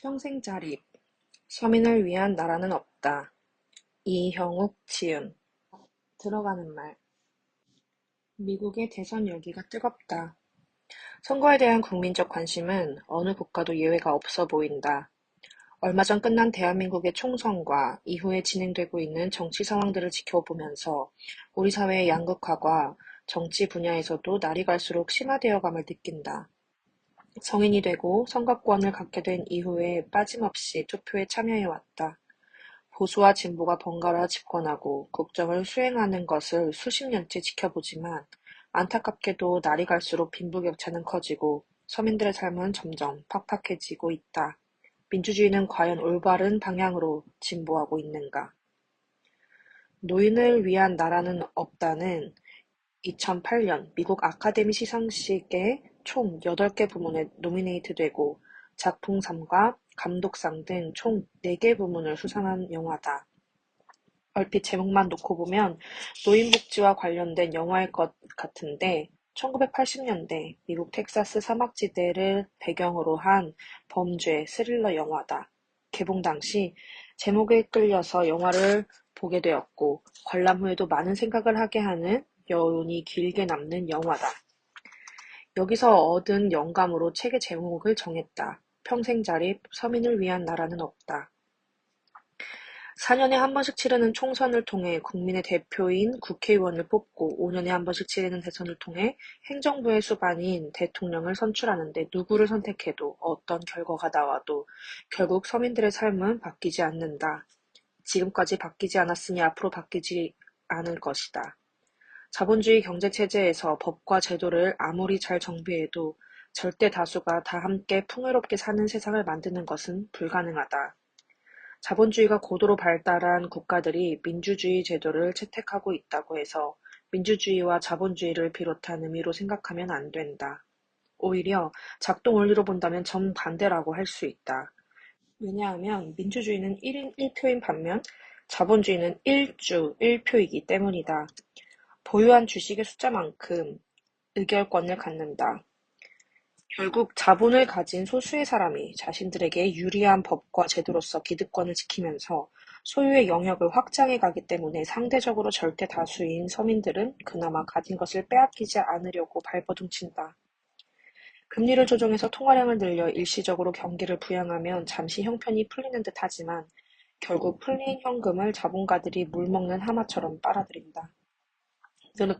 평생자립, 서민을 위한 나라는 없다. 이형욱 지음. 들어가는 말. 미국의 대선 열기가 뜨겁다. 선거에 대한 국민적 관심은 어느 국가도 예외가 없어 보인다. 얼마 전 끝난 대한민국의 총선과 이후에 진행되고 있는 정치 상황들을 지켜보면서 우리 사회의 양극화가 정치 분야에서도 날이 갈수록 심화되어감을 느낀다. 성인이 되고 선거권을 갖게 된 이후에 빠짐없이 투표에 참여해왔다. 보수와 진보가 번갈아 집권하고 국정을 수행하는 것을 수십 년째 지켜보지만 안타깝게도 날이 갈수록 빈부격차는 커지고 서민들의 삶은 점점 팍팍해지고 있다. 민주주의는 과연 올바른 방향으로 진보하고 있는가? 노인을 위한 나라는 없다는 2008년 미국 아카데미 시상식에 총 8개 부문에 노미네이트되고 작품상과 감독상 등 총 4개 부문을 수상한 영화다. 얼핏 제목만 놓고 보면 노인복지와 관련된 영화일 것 같은데 1980년대 미국 텍사스 사막지대를 배경으로 한 범죄 스릴러 영화다. 개봉 당시 제목에 끌려서 영화를 보게 되었고 관람 후에도 많은 생각을 하게 하는 여운이 길게 남는 영화다. 여기서 얻은 영감으로 책의 제목을 정했다. 평생자립, 서민을 위한 나라는 없다. 4년에 한 번씩 치르는 총선을 통해 국민의 대표인 국회의원을 뽑고 5년에 한 번씩 치르는 대선을 통해 행정부의 수반인 대통령을 선출하는데 누구를 선택해도 어떤 결과가 나와도 결국 서민들의 삶은 바뀌지 않는다. 지금까지 바뀌지 않았으니 앞으로 바뀌지 않을 것이다. 자본주의 경제체제에서 법과 제도를 아무리 잘 정비해도 절대 다수가 다 함께 풍요롭게 사는 세상을 만드는 것은 불가능하다. 자본주의가 고도로 발달한 국가들이 민주주의 제도를 채택하고 있다고 해서 민주주의와 자본주의를 비롯한 의미로 생각하면 안 된다. 오히려 작동 원리로 본다면 정반대라고 할 수 있다. 왜냐하면 민주주의는 1인 1표인 반면 자본주의는 1주 1표이기 때문이다. 보유한 주식의 숫자만큼 의결권을 갖는다. 결국 자본을 가진 소수의 사람이 자신들에게 유리한 법과 제도로서 기득권을 지키면서 소유의 영역을 확장해 가기 때문에 상대적으로 절대 다수인 서민들은 그나마 가진 것을 빼앗기지 않으려고 발버둥친다. 금리를 조정해서 통화량을 늘려 일시적으로 경기를 부양하면 잠시 형편이 풀리는 듯 하지만 결국 풀린 현금을 자본가들이 물먹는 하마처럼 빨아들인다.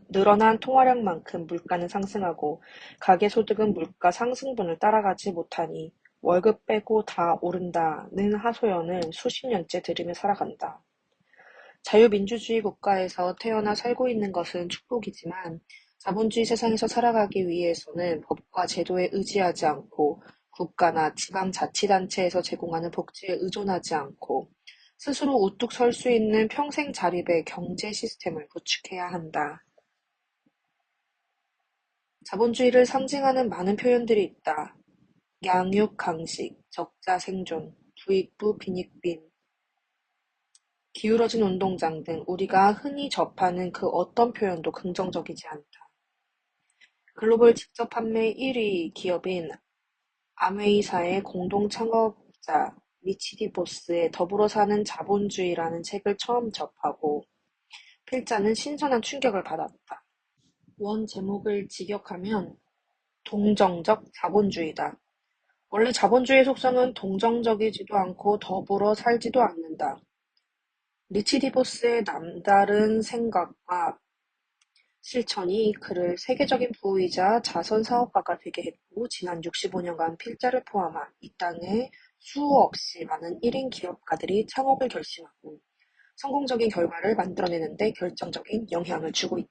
늘어난 통화량만큼 물가는 상승하고 가계소득은 물가 상승분을 따라가지 못하니 월급 빼고 다 오른다는 하소연을 수십 년째 들으며 살아간다. 자유민주주의 국가에서 태어나 살고 있는 것은 축복이지만 자본주의 세상에서 살아가기 위해서는 법과 제도에 의지하지 않고 국가나 지방자치단체에서 제공하는 복지에 의존하지 않고 스스로 우뚝 설 수 있는 평생 자립의 경제 시스템을 구축해야 한다. 자본주의를 상징하는 많은 표현들이 있다. 양육, 강식, 적자, 생존, 부익부, 빈익빈, 기울어진 운동장 등 우리가 흔히 접하는 그 어떤 표현도 긍정적이지 않다. 글로벌 직접 판매 1위 기업인 아메이사의 공동 창업자 리치 디보스의 더불어 사는 자본주의라는 책을 처음 접하고 필자는 신선한 충격을 받았다. 원 제목을 직역하면 동정적 자본주의다. 원래 자본주의의 속성은 동정적이지도 않고 더불어 살지도 않는다. 리치 디보스의 남다른 생각과 실천이 그를 세계적인 부의자 자선 사업가가 되게 했고 지난 65년간 필자를 포함한 이 땅에 수없이 많은 1인 기업가들이 창업을 결심하고 성공적인 결과를 만들어내는 데 결정적인 영향을 주고 있다.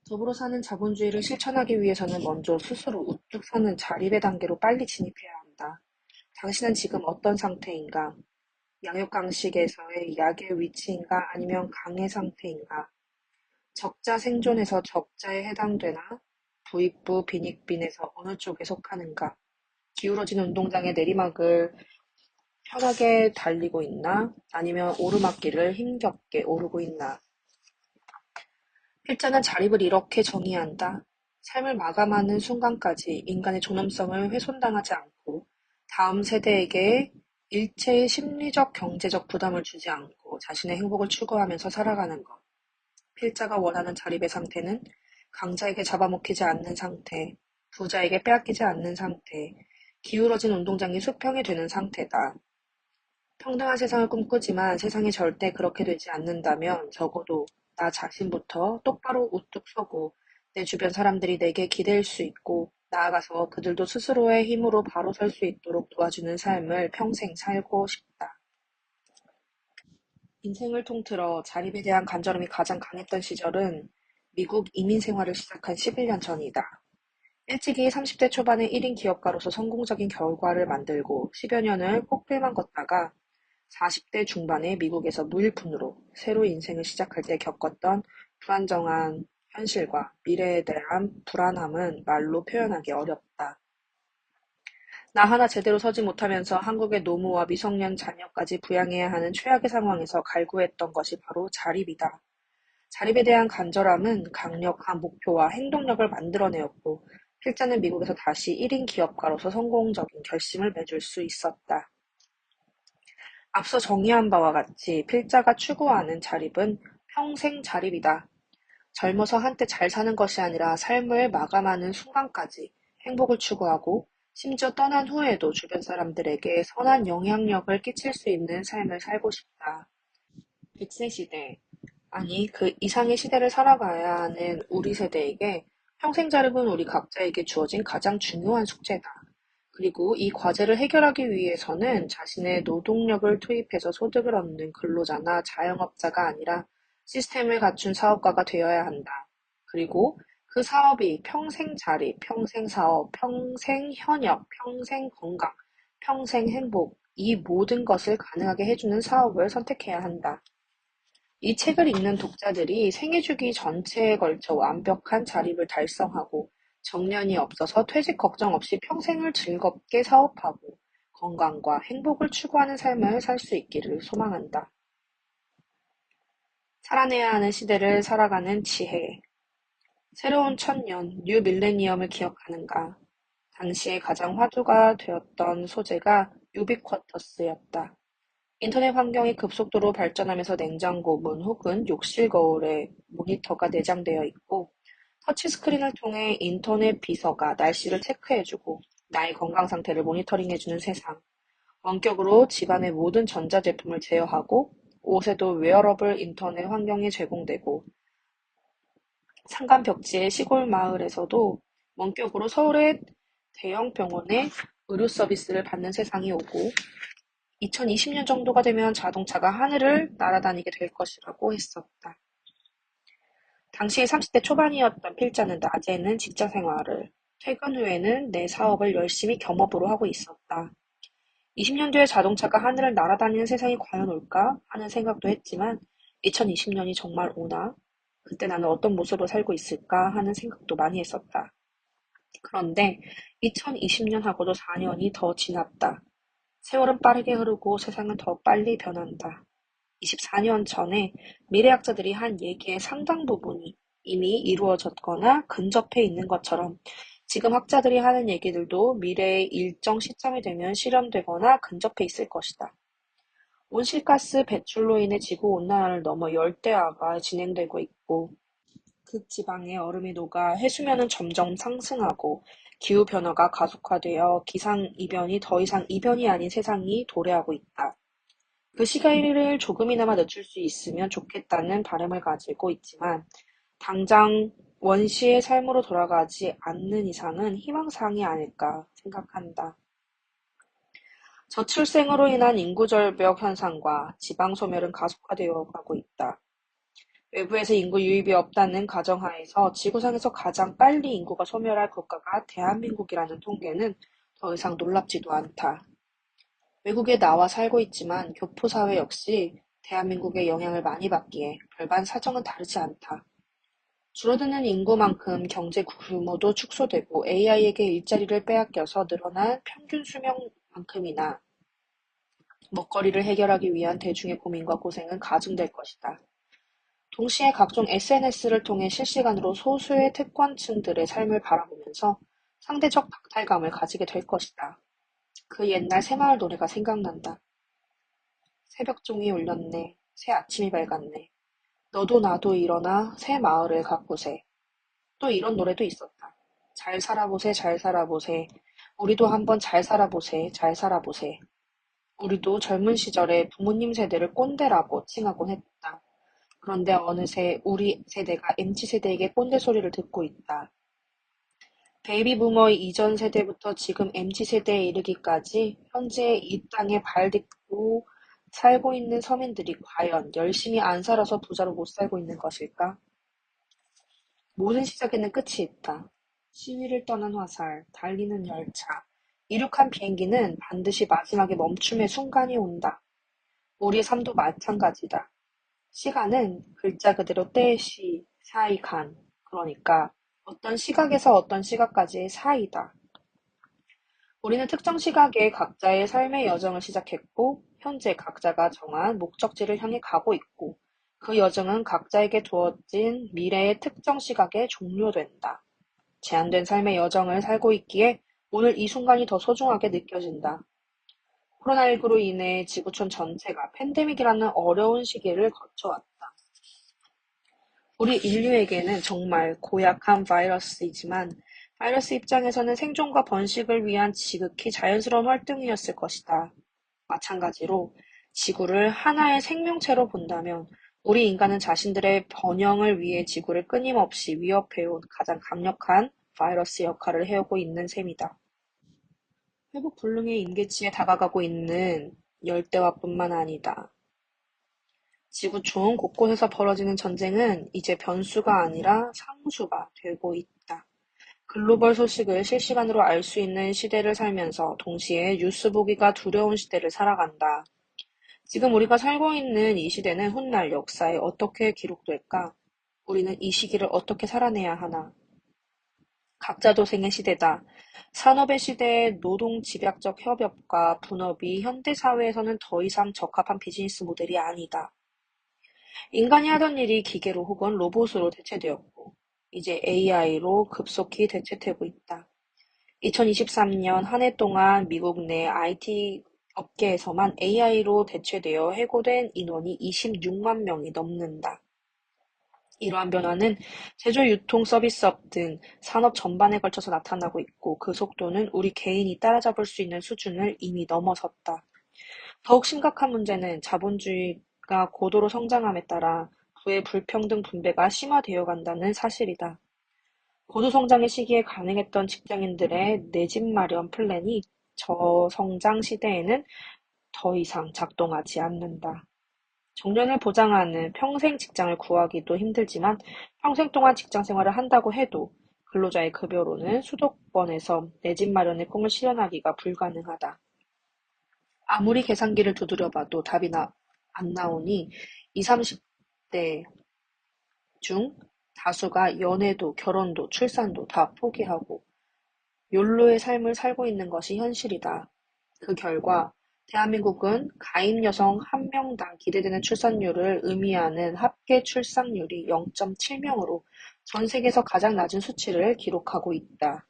더불어 사는 자본주의를 실천하기 위해서는 먼저 스스로 우뚝 서는 자립의 단계로 빨리 진입해야 한다. 당신은 지금 어떤 상태인가? 양육강식에서의 약의 위치인가 아니면 강의 상태인가? 적자 생존에서 적자에 해당되나? 부익부 빈익빈에서 어느 쪽에 속하는가? 기울어진 운동장의 내리막을 편하게 달리고 있나? 아니면 오르막길을 힘겹게 오르고 있나? 필자는 자립을 이렇게 정의한다. 삶을 마감하는 순간까지 인간의 존엄성을 훼손당하지 않고 다음 세대에게 일체의 심리적, 경제적 부담을 주지 않고 자신의 행복을 추구하면서 살아가는 것. 필자가 원하는 자립의 상태는 강자에게 잡아먹히지 않는 상태, 부자에게 빼앗기지 않는 상태, 기울어진 운동장이 수평이 되는 상태다. 평등한 세상을 꿈꾸지만 세상이 절대 그렇게 되지 않는다면 적어도 나 자신부터 똑바로 우뚝 서고 내 주변 사람들이 내게 기댈 수 있고 나아가서 그들도 스스로의 힘으로 바로 설 수 있도록 도와주는 삶을 평생 살고 싶다. 인생을 통틀어 자립에 대한 간절함이 가장 강했던 시절은 미국 이민 생활을 시작한 11년 전이다. 일찍이 30대 초반의 1인 기업가로서 성공적인 결과를 만들고 10여 년을 꼭들만 걷다가 40대 중반에 미국에서 무일푼으로 새로 인생을 시작할 때 겪었던 불안정한 현실과 미래에 대한 불안함은 말로 표현하기 어렵다. 나 하나 제대로 서지 못하면서 한국의 노모와 미성년 자녀까지 부양해야 하는 최악의 상황에서 갈구했던 것이 바로 자립이다. 자립에 대한 간절함은 강력한 목표와 행동력을 만들어내었고, 필자는 미국에서 다시 1인 기업가로서 성공적인 결심을 맺을 수 있었다. 앞서 정의한 바와 같이 필자가 추구하는 자립은 평생 자립이다. 젊어서 한때 잘 사는 것이 아니라 삶을 마감하는 순간까지 행복을 추구하고 심지어 떠난 후에도 주변 사람들에게 선한 영향력을 끼칠 수 있는 삶을 살고 싶다. 100세 시대, 아니 그 이상의 시대를 살아가야 하는 우리 세대에게 평생 자립은 우리 각자에게 주어진 가장 중요한 숙제다. 그리고 이 과제를 해결하기 위해서는 자신의 노동력을 투입해서 소득을 얻는 근로자나 자영업자가 아니라 시스템을 갖춘 사업가가 되어야 한다. 그리고 그 사업이 평생 자립, 평생 사업, 평생 현역, 평생 건강, 평생 행복, 이 모든 것을 가능하게 해주는 사업을 선택해야 한다. 이 책을 읽는 독자들이 생애 주기 전체에 걸쳐 완벽한 자립을 달성하고 정년이 없어서 퇴직 걱정 없이 평생을 즐겁게 사업하고 건강과 행복을 추구하는 삶을 살 수 있기를 소망한다. 살아내야 하는 시대를 살아가는 지혜. 새로운 천년, 뉴 밀레니엄을 기억하는가? 당시에 가장 화두가 되었던 소재가 유비쿼터스였다. 인터넷 환경이 급속도로 발전하면서 냉장고 문 혹은 욕실 거울에 모니터가 내장되어 있고 터치스크린을 통해 인터넷 비서가 날씨를 체크해주고 나의 건강 상태를 모니터링해주는 세상. 원격으로 집안의 모든 전자제품을 제어하고 옷에도 웨어러블 인터넷 환경이 제공되고 산간 벽지의 시골 마을에서도 원격으로 서울의 대형 병원의 의료 서비스를 받는 세상이 오고 2020년 정도가 되면 자동차가 하늘을 날아다니게 될 것이라고 했었다. 당시에 30대 초반이었던 필자는 낮에는 직장 생활을, 퇴근 후에는 내 사업을 열심히 겸업으로 하고 있었다. 20년 뒤에 자동차가 하늘을 날아다니는 세상이 과연 올까 하는 생각도 했지만 2020년이 정말 오나? 그때 나는 어떤 모습으로 살고 있을까 하는 생각도 많이 했었다. 그런데 2020년하고도 4년이 더 지났다. 세월은 빠르게 흐르고 세상은 더 빨리 변한다. 24년 전에 미래학자들이 한 얘기의 상당 부분이 이미 이루어졌거나 근접해 있는 것처럼 지금 학자들이 하는 얘기들도 미래의 일정 시점이 되면 실현되거나 근접해 있을 것이다. 온실가스 배출로 인해 지구온난화를 넘어 열대야가 진행되고 있고 극지방의 얼음이 녹아 해수면은 점점 상승하고 기후변화가 가속화되어 기상이변이 더 이상 이변이 아닌 세상이 도래하고 있다. 그 시기를 조금이나마 늦출 수 있으면 좋겠다는 바람을 가지고 있지만 당장 원시의 삶으로 돌아가지 않는 이상은 희망사항이 아닐까 생각한다. 저출생으로 인한 인구 절벽 현상과 지방 소멸은 가속화되어 가고 있다. 외부에서 인구 유입이 없다는 가정하에서 지구상에서 가장 빨리 인구가 소멸할 국가가 대한민국이라는 통계는 더 이상 놀랍지도 않다. 외국에 나와 살고 있지만 교포사회 역시 대한민국의 영향을 많이 받기에 별반 사정은 다르지 않다. 줄어드는 인구만큼 경제 규모도 축소되고 AI에게 일자리를 빼앗겨서 늘어난 평균 수명만큼이나 먹거리를 해결하기 위한 대중의 고민과 고생은 가중될 것이다. 동시에 각종 SNS를 통해 실시간으로 소수의 특권층들의 삶을 바라보면서 상대적 박탈감을 가지게 될 것이다. 그 옛날 새마을 노래가 생각난다. 새벽종이 울렸네. 새 아침이 밝았네. 너도 나도 일어나 새 마을을 가꾸세. 또 이런 노래도 있었다. 잘 살아보세, 잘 살아보세. 우리도 한번 잘 살아보세, 잘 살아보세. 우리도 젊은 시절에 부모님 세대를 꼰대라고 칭하곤 했다. 그런데 어느새 우리 세대가 MZ세대에게 꼰대 소리를 듣고 있다. 베이비 부머의 이전 세대부터 지금 MZ세대에 이르기까지 현재 이 땅에 발 딛고 살고 있는 서민들이 과연 열심히 안 살아서 부자로 못 살고 있는 것일까? 모든 시작에는 끝이 있다. 시위를 떠난 화살, 달리는 열차, 이륙한 비행기는 반드시 마지막에 멈춤의 순간이 온다. 우리의 삶도 마찬가지다. 시간은 글자 그대로 때의 시, 사이 간. 그러니까 어떤 시각에서 어떤 시각까지의 사이다. 우리는 특정 시각에 각자의 삶의 여정을 시작했고, 현재 각자가 정한 목적지를 향해 가고 있고, 그 여정은 각자에게 주어진 미래의 특정 시각에 종료된다. 제한된 삶의 여정을 살고 있기에 오늘 이 순간이 더 소중하게 느껴진다. 코로나19로 인해 지구촌 전체가 팬데믹이라는 어려운 시기를 거쳐왔다. 우리 인류에게는 정말 고약한 바이러스이지만 바이러스 입장에서는 생존과 번식을 위한 지극히 자연스러운 활동이었을 것이다. 마찬가지로 지구를 하나의 생명체로 본다면 우리 인간은 자신들의 번영을 위해 지구를 끊임없이 위협해온 가장 강력한 바이러스 역할을 해오고 있는 셈이다. 회복 불능의 임계치에 다가가고 있는 열대화뿐만 아니다. 지구촌 곳곳에서 벌어지는 전쟁은 이제 변수가 아니라 상수가 되고 있다. 글로벌 소식을 실시간으로 알 수 있는 시대를 살면서 동시에 뉴스 보기가 두려운 시대를 살아간다. 지금 우리가 살고 있는 이 시대는 훗날 역사에 어떻게 기록될까? 우리는 이 시기를 어떻게 살아내야 하나? 각자 도생의 시대다. 산업의 시대에 노동 집약적 협업과 분업이 현대 사회에서는 더 이상 적합한 비즈니스 모델이 아니다. 인간이 하던 일이 기계로 혹은 로봇으로 대체되었고, 이제 AI로 급속히 대체되고 있다. 2023년 한 해 동안 미국 내 IT 업계에서만 AI로 대체되어 해고된 인원이 26만 명이 넘는다. 이러한 변화는 제조, 유통, 서비스업 등 산업 전반에 걸쳐서 나타나고 있고 그 속도는 우리 개인이 따라잡을 수 있는 수준을 이미 넘어섰다. 더욱 심각한 문제는 자본주의가 고도로 성장함에 따라 부의 불평등 분배가 심화되어 간다는 사실이다. 고도성장의 시기에 가능했던 직장인들의 내 집 마련 플랜이 저성장 시대에는 더 이상 작동하지 않는다. 정년을 보장하는 평생 직장을 구하기도 힘들지만 평생 동안 직장 생활을 한다고 해도 근로자의 급여로는 수도권에서 내 집 마련의 꿈을 실현하기가 불가능하다. 아무리 계산기를 두드려 봐도 답이 안 나오니 20, 30대 중 다수가 연애도 결혼도 출산도 다 포기하고 욜로의 삶을 살고 있는 것이 현실이다. 그 결과 대한민국은 가임 여성 1명당 기대되는 출산율을 의미하는 합계 출산율이 0.7명으로 전 세계에서 가장 낮은 수치를 기록하고 있다.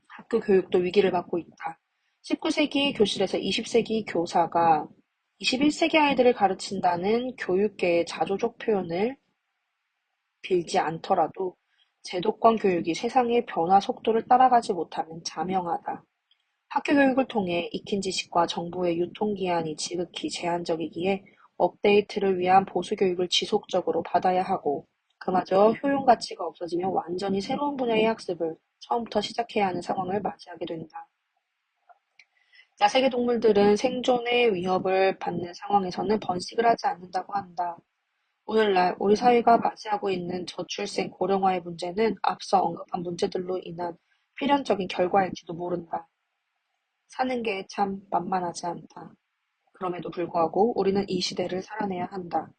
학교 교육도 위기를 받고 있다. 19세기 교실에서 20세기 교사가 21세기 아이들을 가르친다는 교육계의 자조적 표현을 빌지 않더라도 제도권 교육이 세상의 변화 속도를 따라가지 못하면 자명하다. 학교 교육을 통해 익힌 지식과 정보의 유통기한이 지극히 제한적이기에 업데이트를 위한 보수 교육을 지속적으로 받아야 하고 그마저 효용 가치가 없어지면 완전히 새로운 분야의 학습을 처음부터 시작해야 하는 상황을 맞이하게 된다. 야생의 동물들은 생존의 위협을 받는 상황에서는 번식을 하지 않는다고 한다. 오늘날 우리 사회가 맞이하고 있는 저출생 고령화의 문제는 앞서 언급한 문제들로 인한 필연적인 결과일지도 모른다. 사는 게 참 만만하지 않다. 그럼에도 불구하고 우리는 이 시대를 살아내야 한다.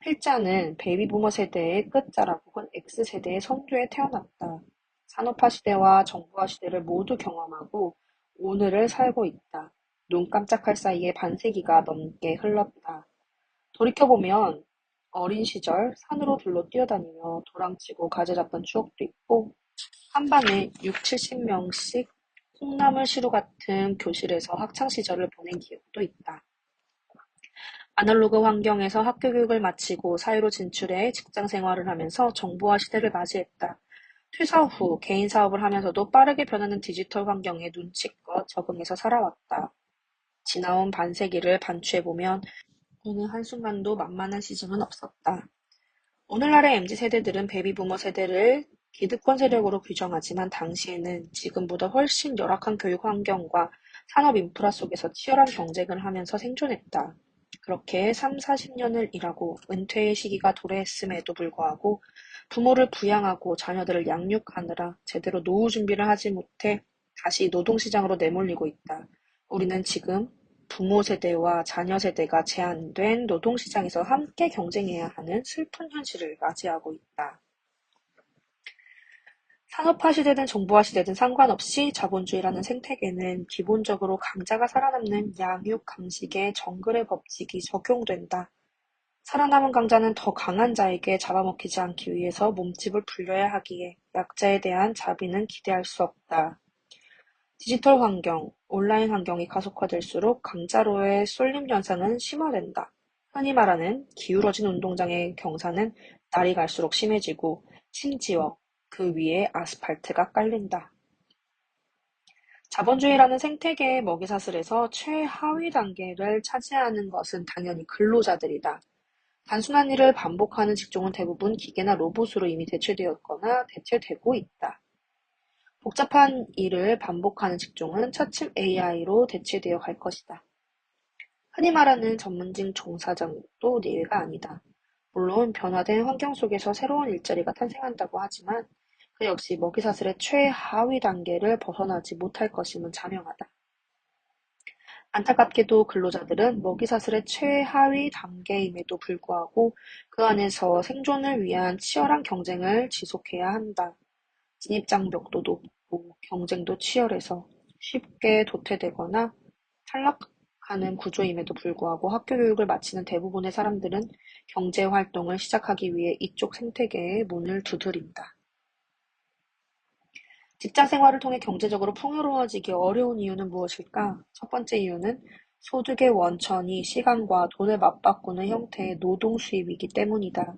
필자는 베이비부머 세대의 끝자락 혹은 X세대의 선조에 태어났다. 산업화 시대와 정보화 시대를 모두 경험하고 오늘을 살고 있다. 눈 깜짝할 사이에 반세기가 넘게 흘렀다. 돌이켜보면 어린 시절 산으로 둘러 뛰어다니며 도랑치고 가재 잡던 추억도 있고 한 반에 6, 70명씩 콩나물 시루 같은 교실에서 학창 시절을 보낸 기억도 있다. 아날로그 환경에서 학교 교육을 마치고 사회로 진출해 직장 생활을 하면서 정보화 시대를 맞이했다. 퇴사 후 개인 사업을 하면서도 빠르게 변하는 디지털 환경에 눈치껏 적응해서 살아왔다. 지나온 반세기를 반추해보면 어느 한순간도 만만한 시즌은 없었다. 오늘날의 MZ세대들은 베이비부머 세대를 기득권 세력으로 규정하지만 당시에는 지금보다 훨씬 열악한 교육 환경과 산업 인프라 속에서 치열한 경쟁을 하면서 생존했다. 그렇게 3, 40년을 일하고 은퇴의 시기가 도래했음에도 불구하고 부모를 부양하고 자녀들을 양육하느라 제대로 노후 준비를 하지 못해 다시 노동시장으로 내몰리고 있다. 우리는 지금 부모 세대와 자녀 세대가 제한된 노동시장에서 함께 경쟁해야 하는 슬픈 현실을 맞이하고 있다. 산업화 시대든 정보화 시대든 상관없이 자본주의라는 생태계는 기본적으로 강자가 살아남는 양육 강식의 정글의 법칙이 적용된다. 살아남은 강자는 더 강한 자에게 잡아먹히지 않기 위해서 몸집을 불려야 하기에 약자에 대한 자비는 기대할 수 없다. 디지털 환경, 온라인 환경이 가속화될수록 강자로의 쏠림 현상은 심화된다. 흔히 말하는 기울어진 운동장의 경사는 날이 갈수록 심해지고 심지어 그 위에 아스팔트가 깔린다. 자본주의라는 생태계의 먹이사슬에서 최하위 단계를 차지하는 것은 당연히 근로자들이다. 단순한 일을 반복하는 직종은 대부분 기계나 로봇으로 이미 대체되었거나 대체되고 있다. 복잡한 일을 반복하는 직종은 차츰 AI로 대체되어 갈 것이다. 흔히 말하는 전문직 종사자도 예외가 아니다. 물론 변화된 환경 속에서 새로운 일자리가 탄생한다고 하지만 그 역시 먹이사슬의 최하위 단계를 벗어나지 못할 것임은 자명하다. 안타깝게도 근로자들은 먹이사슬의 최하위 단계임에도 불구하고 그 안에서 생존을 위한 치열한 경쟁을 지속해야 한다. 진입장벽도 높고 경쟁도 치열해서 쉽게 도태되거나 탈락하는 구조임에도 불구하고 학교 교육을 마치는 대부분의 사람들은 경제 활동을 시작하기 위해 이쪽 생태계의 문을 두드린다. 직장 생활을 통해 경제적으로 풍요로워지기 어려운 이유는 무엇일까? 첫 번째 이유는 소득의 원천이 시간과 돈을 맞바꾸는 형태의 노동 수입이기 때문이다.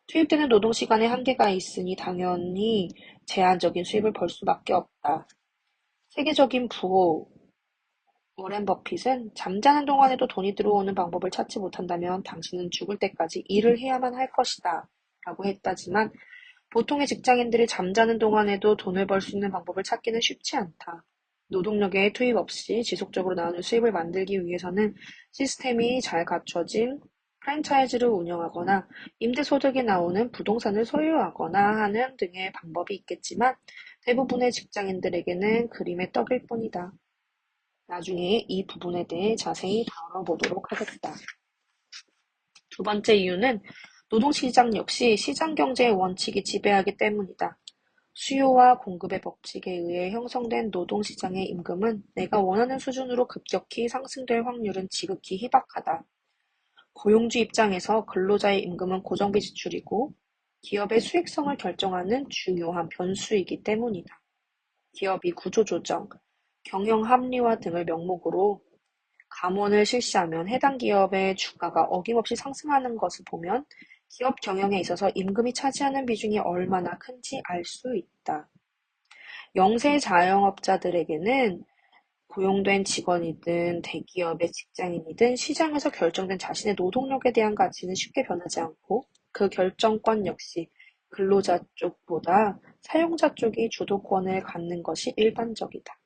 투입되는 노동 시간에 한계가 있으니 당연히 제한적인 수입을 벌 수밖에 없다. 세계적인 부호 워렌 버핏은 잠자는 동안에도 돈이 들어오는 방법을 찾지 못한다면 당신은 죽을 때까지 일을 해야만 할 것이다 라고 했다지만 보통의 직장인들이 잠자는 동안에도 돈을 벌 수 있는 방법을 찾기는 쉽지 않다. 노동력의 투입 없이 지속적으로 나오는 수입을 만들기 위해서는 시스템이 잘 갖춰진 프랜차이즈를 운영하거나 임대소득이 나오는 부동산을 소유하거나 하는 등의 방법이 있겠지만 대부분의 직장인들에게는 그림의 떡일 뿐이다. 나중에 이 부분에 대해 자세히 다뤄보도록 하겠다. 두 번째 이유는 노동시장 역시 시장경제의 원칙이 지배하기 때문이다. 수요와 공급의 법칙에 의해 형성된 노동시장의 임금은 내가 원하는 수준으로 급격히 상승될 확률은 지극히 희박하다. 고용주 입장에서 근로자의 임금은 고정비 지출이고 기업의 수익성을 결정하는 중요한 변수이기 때문이다. 기업이 구조조정, 경영 합리화 등을 명목으로 감원을 실시하면 해당 기업의 주가가 어김없이 상승하는 것을 보면 기업 경영에 있어서 임금이 차지하는 비중이 얼마나 큰지 알 수 있다. 영세 자영업자들에게는 고용된 직원이든 대기업의 직장인이든 시장에서 결정된 자신의 노동력에 대한 가치는 쉽게 변하지 않고 그 결정권 역시 근로자 쪽보다 사용자 쪽이 주도권을 갖는 것이 일반적이다.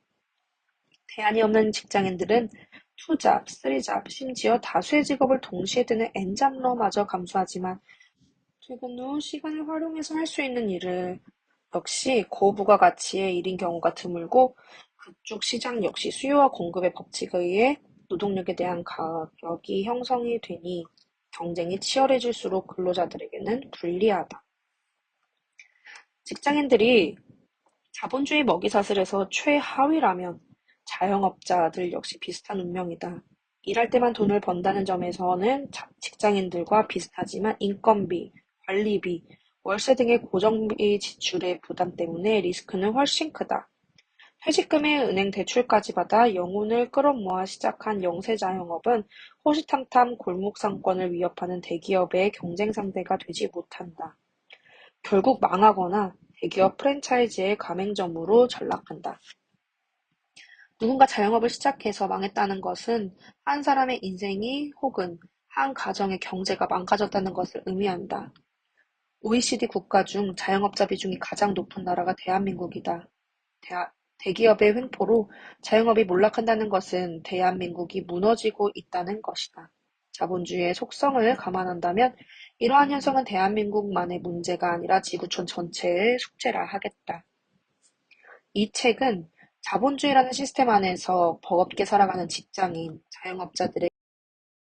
대안이 없는 직장인들은 투잡, 쓰리잡, 심지어 다수의 직업을 동시에 드는 N잡러마저 감수하지만 퇴근 후 시간을 활용해서 할 수 있는 일을 역시 고부가가치의 일인 경우가 드물고 그쪽 시장 역시 수요와 공급의 법칙에 의해 노동력에 대한 가격이 형성이 되니 경쟁이 치열해질수록 근로자들에게는 불리하다. 직장인들이 자본주의 먹이사슬에서 최하위라면 자영업자들 역시 비슷한 운명이다. 일할 때만 돈을 번다는 점에서는 직장인들과 비슷하지만 인건비, 관리비, 월세 등의 고정비 지출의 부담 때문에 리스크는 훨씬 크다. 퇴직금에 은행 대출까지 받아 영혼을 끌어모아 시작한 영세자영업은 호시탐탐 골목 상권을 위협하는 대기업의 경쟁 상대가 되지 못한다. 결국 망하거나 대기업 프랜차이즈의 가맹점으로 전락한다. 누군가 자영업을 시작해서 망했다는 것은 한 사람의 인생이 혹은 한 가정의 경제가 망가졌다는 것을 의미한다. OECD 국가 중 자영업자 비중이 가장 높은 나라가 대한민국이다. 대기업의 횡포로 자영업이 몰락한다는 것은 대한민국이 무너지고 있다는 것이다. 자본주의의 속성을 감안한다면 이러한 현상은 대한민국만의 문제가 아니라 지구촌 전체의 숙제라 하겠다. 이 책은 자본주의라는 시스템 안에서 버겁게 살아가는 직장인, 자영업자들의